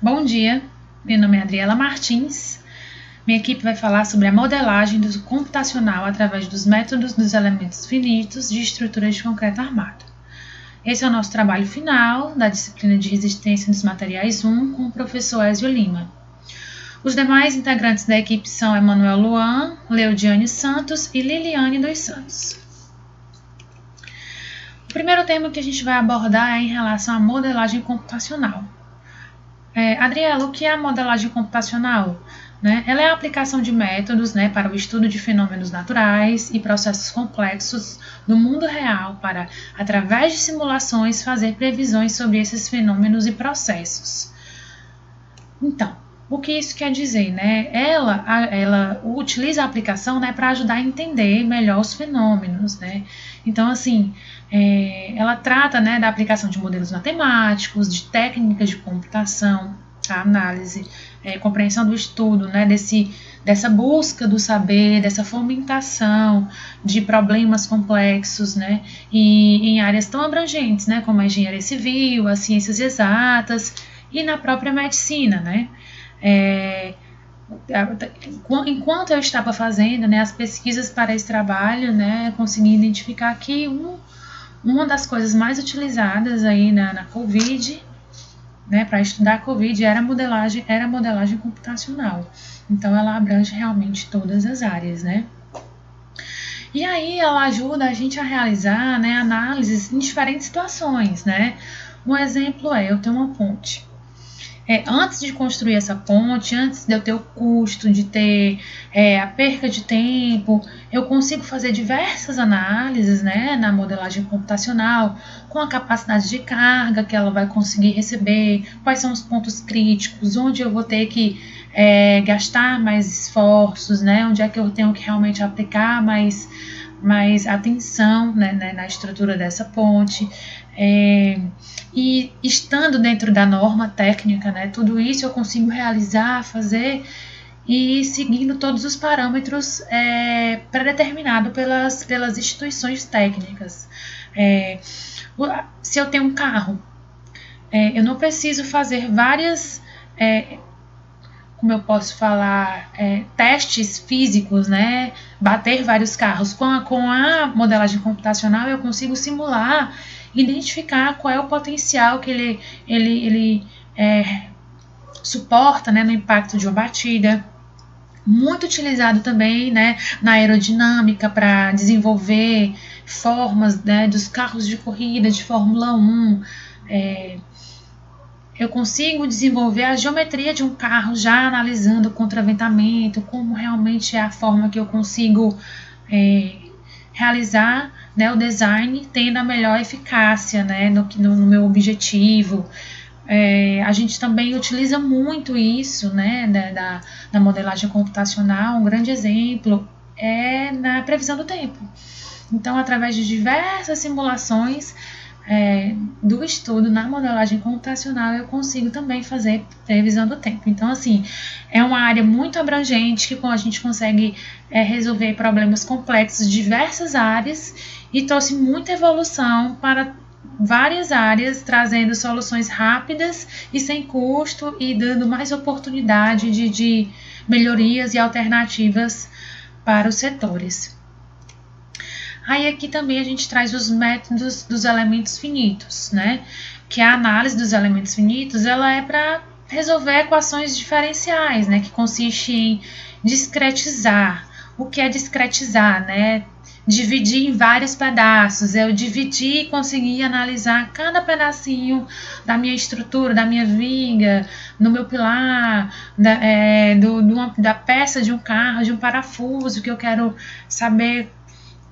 Bom dia, meu nome é Adriela Martins. Minha equipe vai falar sobre a modelagem do computacional através dos métodos dos elementos finitos de estruturas de concreto armado. Esse é o nosso trabalho final da disciplina de Resistência dos Materiais 1 com o professor Ézio Lima. Os demais integrantes da equipe são Emanuel Luan, Leodiane Santos e Liliane dos Santos. O primeiro tema que a gente vai abordar é em relação à modelagem computacional. Adriela, o que é a modelagem computacional? Ela é a aplicação de métodos para o estudo de fenômenos naturais e processos complexos no mundo real para, através de simulações, fazer previsões sobre esses fenômenos e processos. Então, o que isso quer dizer? Ela utiliza a aplicação para ajudar a entender melhor os fenômenos. Então, assim, ela trata da aplicação de modelos matemáticos, de técnicas de computação, a análise, compreensão do estudo, dessa busca do saber, dessa fomentação de problemas complexos, e em áreas tão abrangentes, como a engenharia civil, as ciências exatas e na própria medicina, Enquanto eu estava fazendo as pesquisas para esse trabalho, consegui identificar que uma das coisas mais utilizadas aí na COVID, para estudar a COVID, era a modelagem computacional. Então, ela abrange realmente todas as áreas, E aí, ela ajuda a gente a realizar análises em diferentes situações, Um exemplo eu tenho uma ponte. Antes de construir essa ponte, antes de eu ter o custo, de ter a perca de tempo, eu consigo fazer diversas análises na modelagem computacional, com a capacidade de carga que ela vai conseguir receber, quais são os pontos críticos, onde eu vou ter que gastar mais esforços, onde é que eu tenho que realmente aplicar mais atenção na estrutura dessa ponte. E estando dentro da norma técnica, tudo isso eu consigo realizar, fazer e seguindo todos os parâmetros pré-determinados pelas instituições técnicas. Se eu tenho um carro, eu não preciso fazer várias, como eu posso falar, testes físicos, bater vários carros. Com a modelagem computacional eu consigo simular, identificar qual é o potencial que ele suporta no impacto de uma batida. Muito utilizado também na aerodinâmica para desenvolver formas dos carros de corrida de Fórmula 1. Eu consigo desenvolver a geometria de um carro já analisando o contraventamento, como realmente é a forma que eu consigo realizar o design tendo a melhor eficácia no meu objetivo. A gente também utiliza muito isso da modelagem computacional. Um grande exemplo é na previsão do tempo. Então, através de diversas simulações do estudo na modelagem computacional, eu consigo também fazer previsão do tempo. Então, assim, é uma área muito abrangente que a gente consegue resolver problemas complexos de diversas áreas e trouxe muita evolução para várias áreas, trazendo soluções rápidas e sem custo e dando mais oportunidade de melhorias e alternativas para os setores. Aí aqui também a gente traz os métodos dos elementos finitos, que a análise dos elementos finitos ela é para resolver equações diferenciais, que consiste em discretizar. O que é discretizar, Dividir em vários pedaços. Eu dividi e consegui analisar cada pedacinho da minha estrutura, da minha viga, do meu pilar, da peça de um carro, de um parafuso, que eu quero saber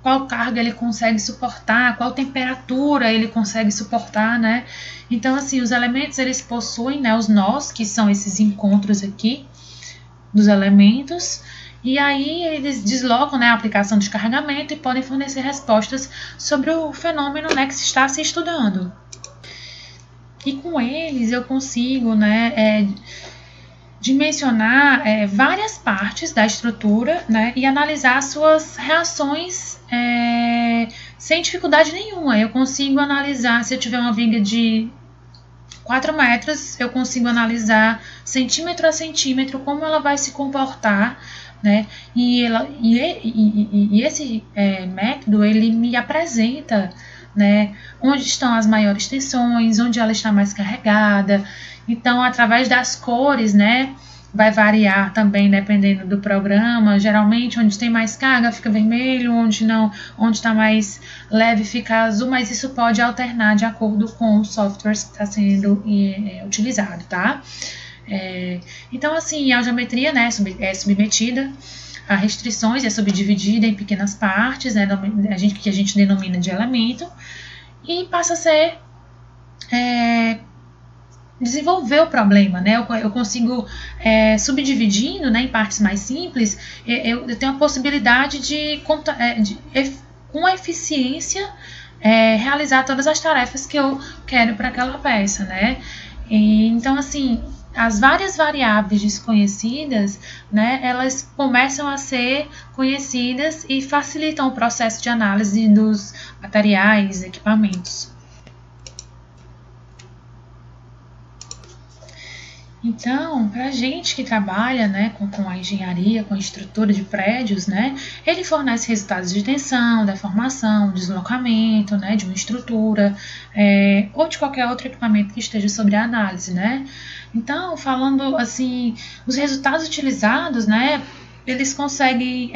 qual carga ele consegue suportar, qual temperatura ele consegue suportar, Então, assim, os elementos, eles possuem, os nós, que são esses encontros aqui dos elementos, e aí eles deslocam a aplicação de carregamento e podem fornecer respostas sobre o fenômeno que se está se estudando. E com eles eu consigo dimensionar várias partes da estrutura e analisar suas reações sem dificuldade nenhuma. Eu consigo analisar se eu tiver uma viga de 4 metros eu consigo analisar centímetro a centímetro como ela vai se comportar, né? E esse método ele me apresenta, né, onde estão as maiores tensões, onde ela está mais carregada. Então, através das cores, né, vai variar também dependendo do programa. Geralmente, onde tem mais carga fica vermelho, onde não, onde está mais leve fica azul, mas isso pode alternar de acordo com o software que está sendo utilizado, tá? Então, assim, a geometria, né, é submetida a restrições, é subdividida em pequenas partes, né, que a gente denomina de elemento, e passa a ser desenvolver o problema, né? Eu consigo subdividindo, né, em partes mais simples, eu tenho a possibilidade de com eficiência realizar todas as tarefas que eu quero para aquela peça, né? Então, assim, as várias variáveis desconhecidas, né, elas começam a ser conhecidas e facilitam o processo de análise dos materiais, equipamentos. Então, para a gente que trabalha, né, com a engenharia, com a estrutura de prédios, né, ele fornece resultados de tensão, deformação, deslocamento, né, de uma estrutura, ou de qualquer outro equipamento que esteja sob a análise, né. Então, falando assim, os resultados utilizados, né, eles conseguem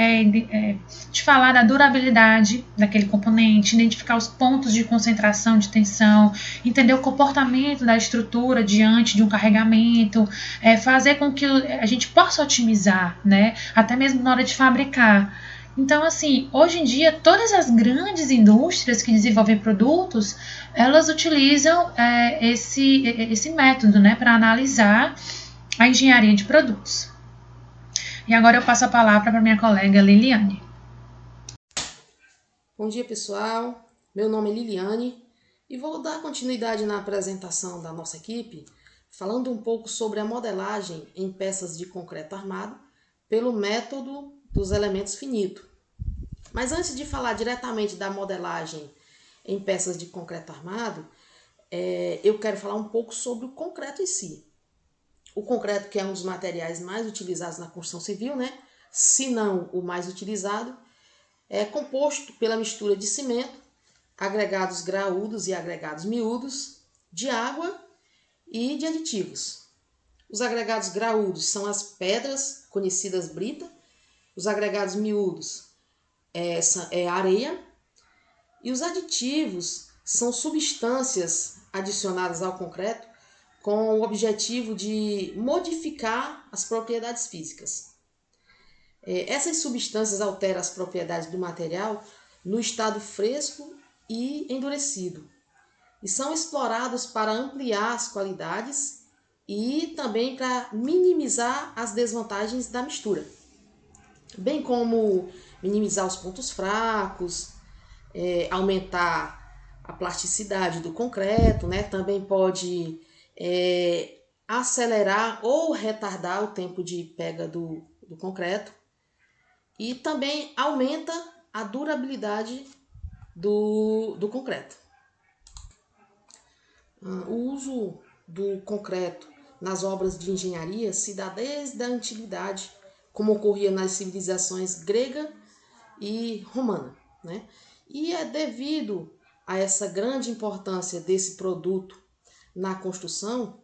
te falar da durabilidade daquele componente, identificar os pontos de concentração de tensão, entender o comportamento da estrutura diante de um carregamento, fazer com que a gente possa otimizar, né, até mesmo na hora de fabricar. Então, assim, hoje em dia, todas as grandes indústrias que desenvolvem produtos, elas utilizam esse método, né, para analisar a engenharia de produtos. E agora eu passo a palavra para minha colega Liliane. Bom dia, pessoal. Meu nome é Liliane e vou dar continuidade na apresentação da nossa equipe, falando um pouco sobre a modelagem em peças de concreto armado pelo método dos elementos finitos. Mas antes de falar diretamente da modelagem em peças de concreto armado, eu quero falar um pouco sobre o concreto em si. O concreto, que é um dos materiais mais utilizados na construção civil, né? Se não o mais utilizado, é composto pela mistura de cimento, agregados graúdos e agregados miúdos, de água e de aditivos. Os agregados graúdos são as pedras, conhecidas brita, os agregados miúdos é areia, e os aditivos são substâncias adicionadas ao concreto com o objetivo de modificar as propriedades físicas. Essas substâncias alteram as propriedades do material no estado fresco e endurecido, e são explorados para ampliar as qualidades e também para minimizar as desvantagens da mistura, bem como minimizar os pontos fracos, aumentar a plasticidade do concreto, né? Também pode acelerar ou retardar o tempo de pega do concreto, e também aumenta a durabilidade do concreto. O uso do concreto nas obras de engenharia se dá desde a antiguidade, como ocorria nas civilizações grega e romana, né? E é devido a essa grande importância desse produto na construção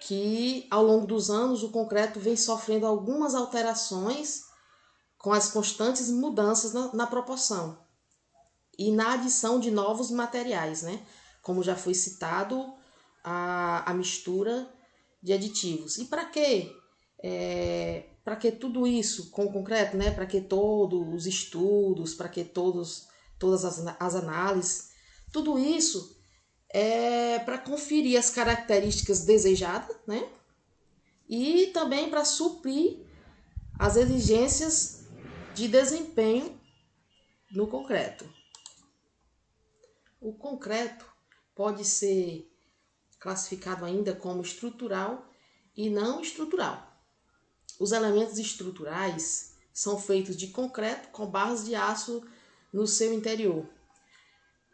que, ao longo dos anos, o concreto vem sofrendo algumas alterações com as constantes mudanças na proporção e na adição de novos materiais, né? Como já foi citado, a mistura de aditivos. E para quê? Para que tudo isso com o concreto, né? Para que todos os estudos, para que todas as análises, tudo isso para conferir as características desejadas, né? E também para suprir as exigências de desempenho no concreto. O concreto pode ser classificado ainda como estrutural e não estrutural. Os elementos estruturais são feitos de concreto com barras de aço no seu interior.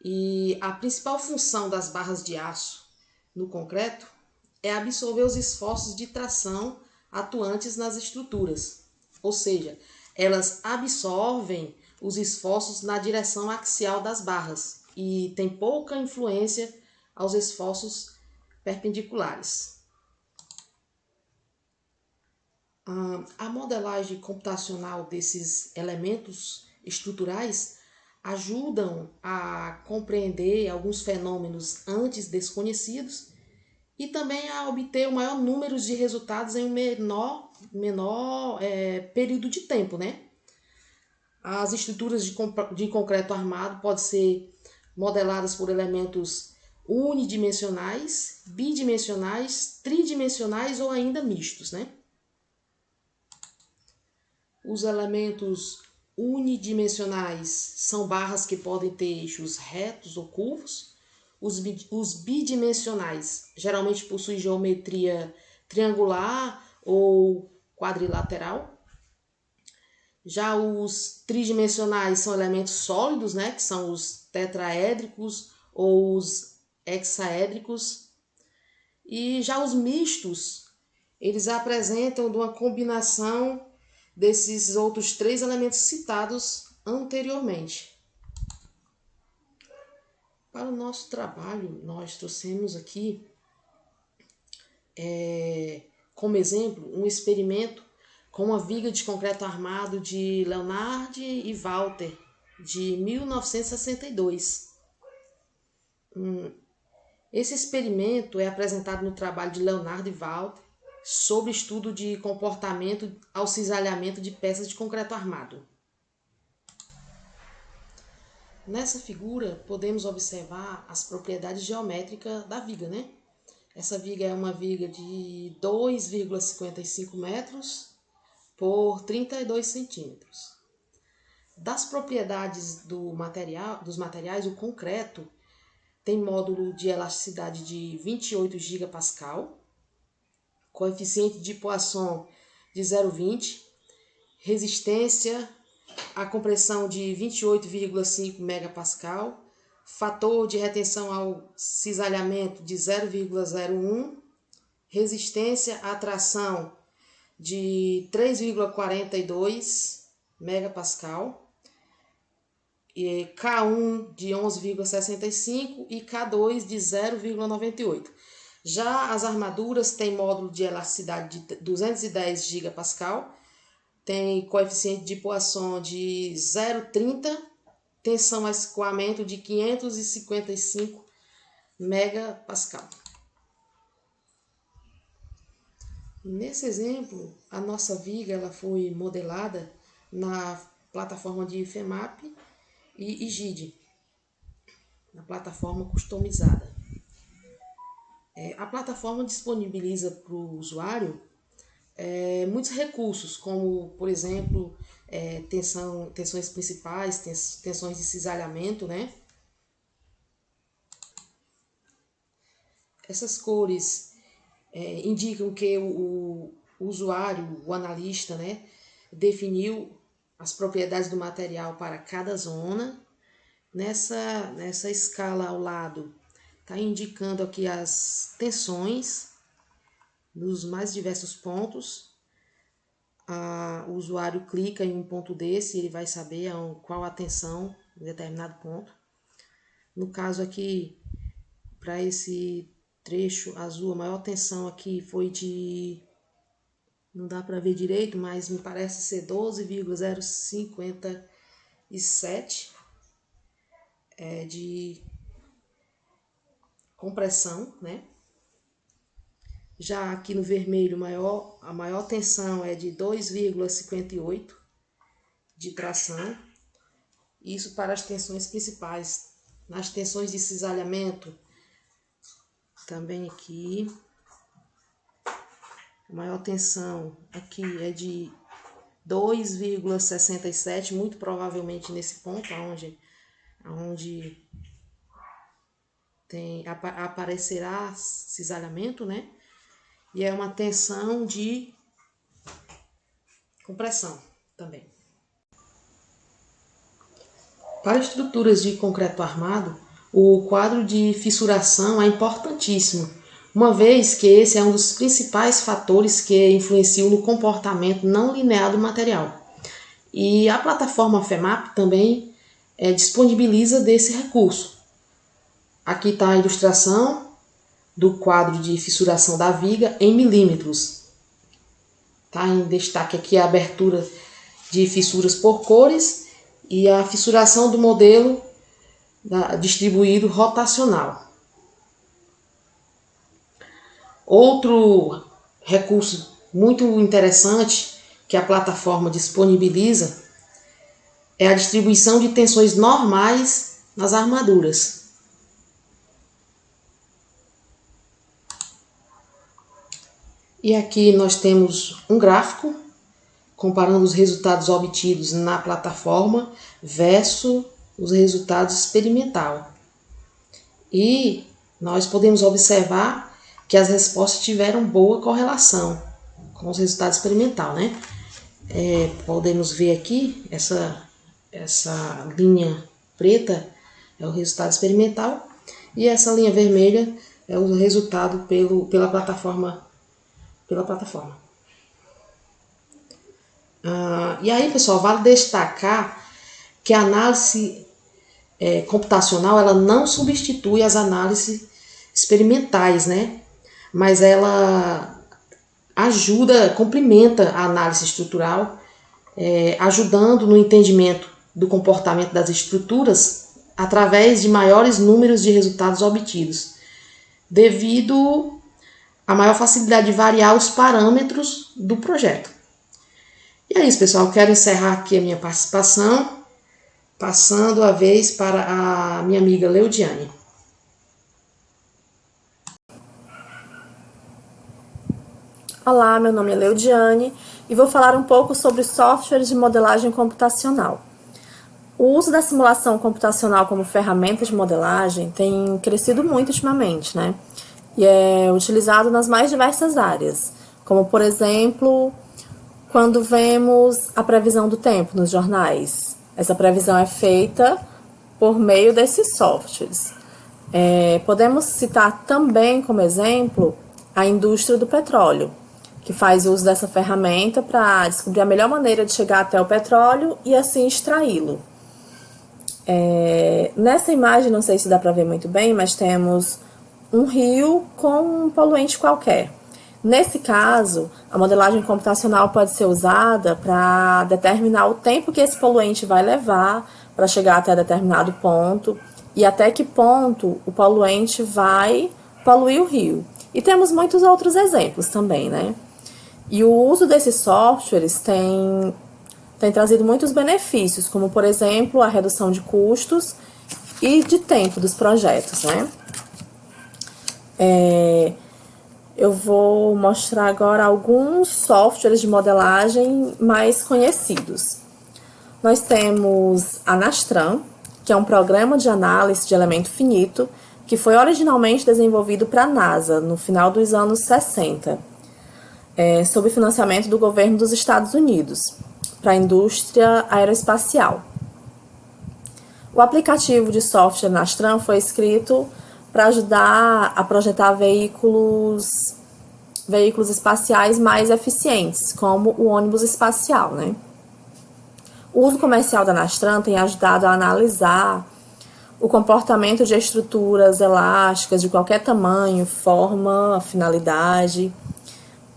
E a principal função das barras de aço no concreto é absorver os esforços de tração atuantes nas estruturas, ou seja, elas absorvem os esforços na direção axial das barras e tem pouca influência aos esforços perpendiculares. A modelagem computacional desses elementos estruturais ajudam a compreender alguns fenômenos antes desconhecidos e também a obter o maior número de resultados em um menor período de tempo, né? As estruturas de concreto armado podem ser modeladas por elementos unidimensionais, bidimensionais, tridimensionais ou ainda mistos, né? Os elementos unidimensionais são barras que podem ter eixos retos ou curvos. Os bidimensionais geralmente possuem geometria triangular ou quadrilateral. Já os tridimensionais são elementos sólidos, né, que são os tetraédricos ou os hexaédricos. E já os mistos, eles apresentam uma combinação desses outros três elementos citados anteriormente. Para o nosso trabalho, nós trouxemos aqui, como exemplo, um experimento com uma viga de concreto armado de Leonard e Walter, de 1962. Esse experimento é apresentado no trabalho de Leonard e Walter sobre estudo de comportamento ao cisalhamento de peças de concreto armado. Nessa figura, podemos observar as propriedades geométricas da viga, né? Essa viga é uma viga de 2,55 metros por 32 centímetros. Das propriedades dos materiais, o concreto tem módulo de elasticidade de 28 gigapascal, coeficiente de Poisson de 0,20, resistência à compressão de 28,5 megapascal, fator de retenção ao cisalhamento de 0,01, resistência à tração de 3,42 megapascal, e K1 de 11,65 e K2 de 0,98. Já as armaduras têm módulo de elasticidade de 210 gigapascal, tem coeficiente de Poisson de 0,30, tensão a escoamento de 555 megapascal. Nesse exemplo, a nossa viga ela foi modelada na plataforma de FEMAP e IGID, na plataforma customizada. A plataforma disponibiliza para o usuário muitos recursos, como, por exemplo, tensões principais, tensões de cisalhamento, né? Essas cores indicam que o usuário, o analista, né, definiu as propriedades do material para cada zona. Nessa escala ao lado, está indicando aqui as tensões nos mais diversos pontos. O usuário clica em um ponto desse e ele vai saber qual a tensão em determinado ponto. No caso aqui, para esse trecho azul, a maior tensão aqui foi de... não dá para ver direito, mas me parece ser 12,057 de compressão, né? Já aqui no vermelho, a maior tensão é de 2,58 de tração. Isso para as tensões principais. Nas tensões de cisalhamento, também aqui, a maior tensão aqui é de 2,67, muito provavelmente nesse ponto, onde aparecerá cisalhamento, né? E é uma tensão de compressão também. Para estruturas de concreto armado, o quadro de fissuração é importantíssimo, uma vez que esse é um dos principais fatores que influenciam no comportamento não linear do material. E a plataforma FEMAP também disponibiliza desse recurso. Aqui está a ilustração do quadro de fissuração da viga em milímetros. Está em destaque aqui a abertura de fissuras por cores e a fissuração do modelo distribuído rotacional. Outro recurso muito interessante que a plataforma disponibiliza é a distribuição de tensões normais nas armaduras. E aqui nós temos um gráfico comparando os resultados obtidos na plataforma versus os resultados experimental. E nós podemos observar que as respostas tiveram boa correlação com os resultados experimental, né? Podemos ver aqui, essa linha preta é o resultado experimental e essa linha vermelha é o resultado pela plataforma. E aí, pessoal, vale destacar que a análise computacional ela não substitui as análises experimentais, né? Mas ela ajuda, complementa a análise estrutural, ajudando no entendimento do comportamento das estruturas através de maiores números de resultados obtidos, devido à maior facilidade de variar os parâmetros do projeto. E é isso, pessoal. Quero encerrar aqui a minha participação, passando a vez para a minha amiga Leudiane. Olá, meu nome é Leudiane e vou falar um pouco sobre softwares de modelagem computacional. O uso da simulação computacional como ferramenta de modelagem tem crescido muito ultimamente, né? E é utilizado nas mais diversas áreas, como, por exemplo, quando vemos a previsão do tempo nos jornais. Essa previsão é feita por meio desses softwares. Podemos citar também como exemplo a indústria do petróleo, que faz uso dessa ferramenta para descobrir a melhor maneira de chegar até o petróleo e assim extraí-lo. Nessa imagem, não sei se dá para ver muito bem, mas temos um rio com um poluente qualquer. Nesse caso, a modelagem computacional pode ser usada para determinar o tempo que esse poluente vai levar para chegar até determinado ponto e até que ponto o poluente vai poluir o rio. E temos muitos outros exemplos também, né? E o uso desses softwares tem trazido muitos benefícios, como, por exemplo, a redução de custos e de tempo dos projetos, né? Eu vou mostrar agora alguns softwares de modelagem mais conhecidos. Nós temos a Nastran, que é um programa de análise de elemento finito, que foi originalmente desenvolvido para a NASA no final dos anos 60. Sob financiamento do governo dos Estados Unidos, para a indústria aeroespacial. O aplicativo de software Nastran foi escrito para ajudar a projetar veículos espaciais mais eficientes, como o ônibus espacial, né? O uso comercial da Nastran tem ajudado a analisar o comportamento de estruturas elásticas de qualquer tamanho, forma, finalidade.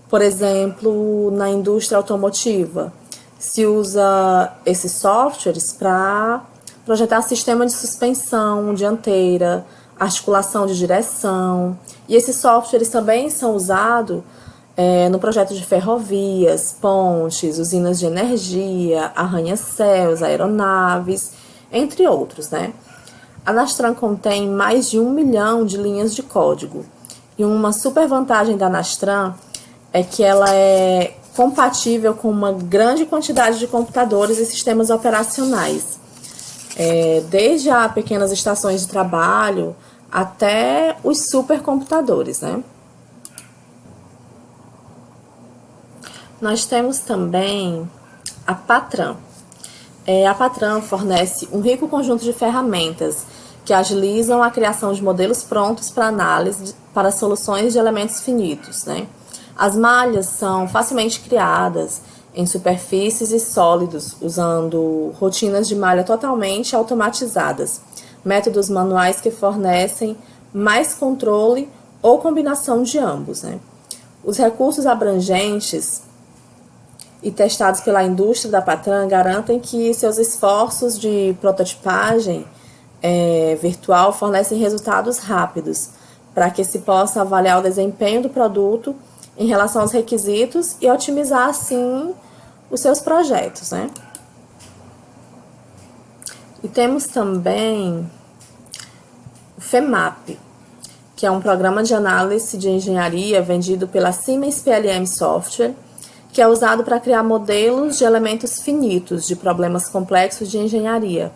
Por exemplo, na indústria automotiva, se usa esses softwares para projetar sistema de suspensão dianteira, articulação de direção. E esses softwares também são usados no projeto de ferrovias, pontes, usinas de energia, arranha-céus, aeronaves, entre outros, né? A Nastran contém mais de 1 milhão de linhas de código. E uma super vantagem da Nastran é que ela é compatível com uma grande quantidade de computadores e sistemas operacionais, desde a pequenas estações de trabalho até os supercomputadores, né? Nós temos também a Patran. A Patran fornece um rico conjunto de ferramentas que agilizam a criação de modelos prontos para análise para soluções de elementos finitos, né? As malhas são facilmente criadas em superfícies e sólidos, usando rotinas de malha totalmente automatizadas, métodos manuais que fornecem mais controle ou combinação de ambos, né? Os recursos abrangentes e testados pela indústria da Patran garantem que seus esforços de prototipagem virtual fornecem resultados rápidos, para que se possa avaliar o desempenho do produto em relação aos requisitos e otimizar, assim, os seus projetos, né? E temos também o FEMAP, que é um programa de análise de engenharia vendido pela Siemens PLM Software, que é usado para criar modelos de elementos finitos de problemas complexos de engenharia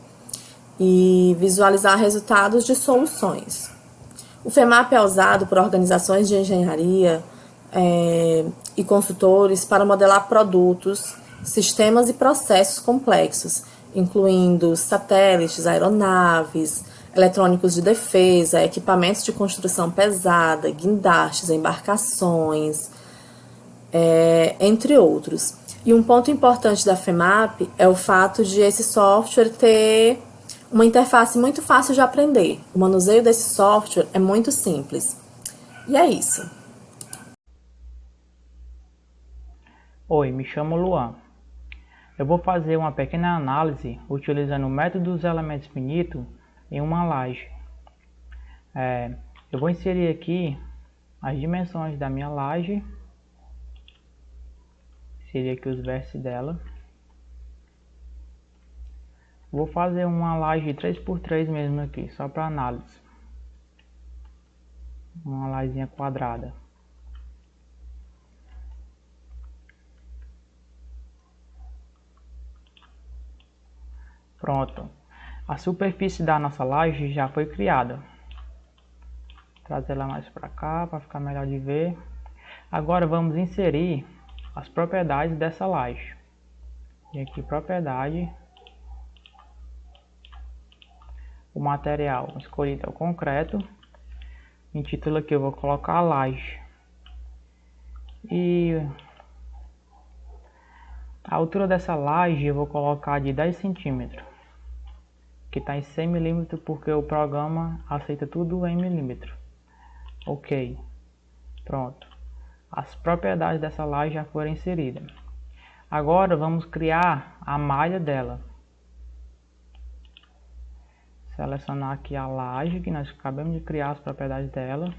e visualizar resultados de soluções. O FEMAP é usado por organizações de engenharia e consultores para modelar produtos, sistemas e processos complexos, incluindo satélites, aeronaves, eletrônicos de defesa, equipamentos de construção pesada, guindastes, embarcações, entre outros. E um ponto importante da FEMAP é o fato de esse software ter uma interface muito fácil de aprender. O manuseio desse software é muito simples. E é isso. Oi, me chamo Luan. Eu vou fazer uma pequena análise utilizando o método dos elementos finitos em uma laje. Eu vou inserir aqui as dimensões da minha laje. Inserir aqui os vértices dela. Vou fazer uma laje 3x3 mesmo aqui, só para análise. Uma lajezinha quadrada. Pronto. A superfície da nossa laje já foi criada. Vou trazer ela mais para cá para ficar melhor de ver. Agora vamos inserir as propriedades dessa laje. E aqui propriedade. O material escolhido é o concreto. Em título aqui eu vou colocar a laje. E a altura dessa laje eu vou colocar de 10 centímetros. Que está em 100 milímetros porque o programa aceita tudo em milímetros. Ok. Pronto. As propriedades dessa laje já foram inseridas. Agora vamos criar a malha dela. Selecionar aqui a laje que nós acabamos de criar as propriedades dela.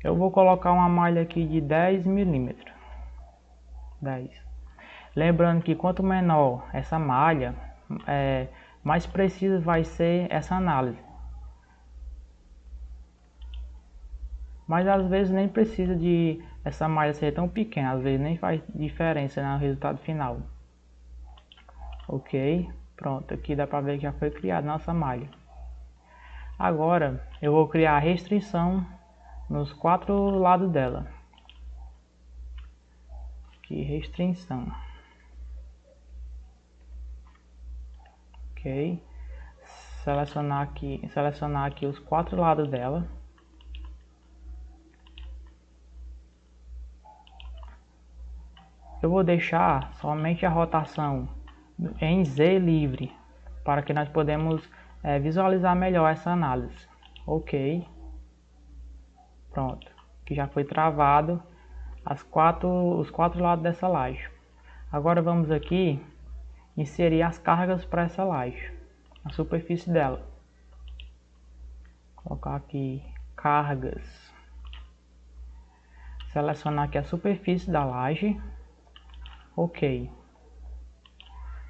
Eu vou colocar uma malha aqui de 10 milímetros. 10. Lembrando que quanto menor essa malha, mais precisa vai ser essa análise. Mas às vezes nem precisa de essa malha ser tão pequena, às vezes nem faz diferença no resultado final. Ok, pronto, aqui dá para ver que já foi criada nossa malha. Agora eu vou criar a restrição nos 4 lados dela. Aqui, restrição. Ok, selecionar aqui os 4 lados dela. Eu vou deixar somente a rotação em Z livre, para que nós podemos visualizar melhor essa análise. Ok, pronto, que já foi travado os 4 lados dessa laje. Agora vamos aqui inserir as cargas para essa laje, a superfície dela. Colocar aqui cargas, selecionar aqui a superfície da laje. Ok.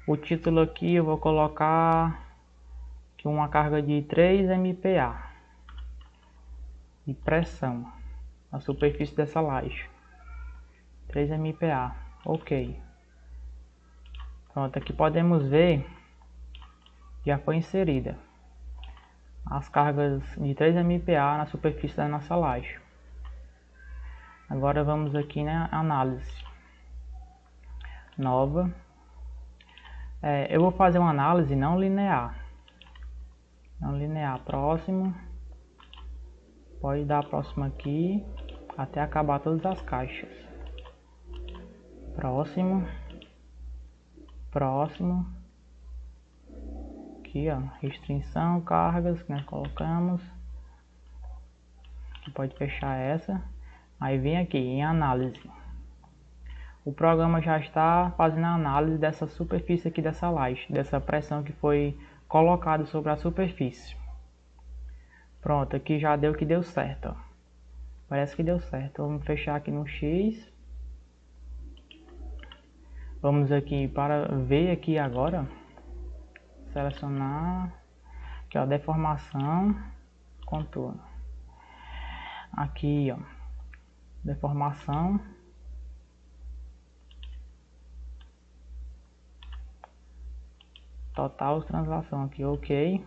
O título aqui eu vou colocar aqui uma carga de 3 MPa de pressão na superfície dessa laje. 3 MPa. Ok. Pronto, aqui podemos ver já foi inserida as cargas de 3 MPa na superfície da nossa laje. Agora vamos aqui na análise. Nova. Eu vou fazer uma análise não linear. Não linear, próximo. Pode dar próximo aqui, até acabar todas as caixas. Próximo. Próximo. Aqui, ó, restrição, cargas que nós colocamos. Aqui pode fechar essa. Aí vem aqui em análise. O programa já está fazendo a análise dessa superfície aqui dessa laje, dessa pressão que foi colocada sobre a superfície. Pronto, aqui já deu que deu certo, ó. Parece que deu certo. Vamos fechar aqui no X. Vamos aqui para ver aqui agora. Selecionar. Aqui, ó, deformação, contorno. Aqui, ó, deformação. Total translação aqui, ok.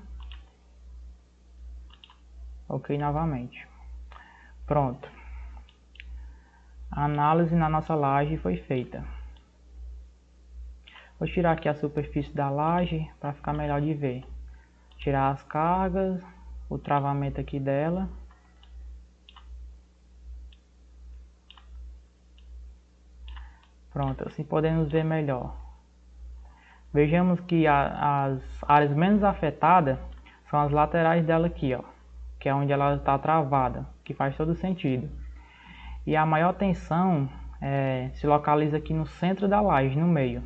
Ok novamente. Pronto. A análise na nossa laje foi feita. Vou tirar aqui a superfície da laje para ficar melhor de ver. Tirar as cargas, o travamento aqui dela. Pronto, assim podemos ver melhor. Vejamos que as áreas menos afetadas são as laterais dela aqui, ó, que é onde ela está travada, que faz todo sentido. E a maior tensão se localiza aqui no centro da laje, no meio.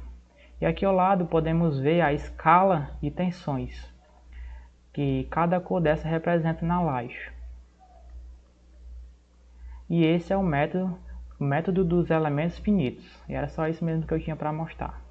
E aqui ao lado podemos ver a escala de tensões que cada cor dessa representa na laje. E esse é o método dos elementos finitos. E era só isso mesmo que eu tinha para mostrar.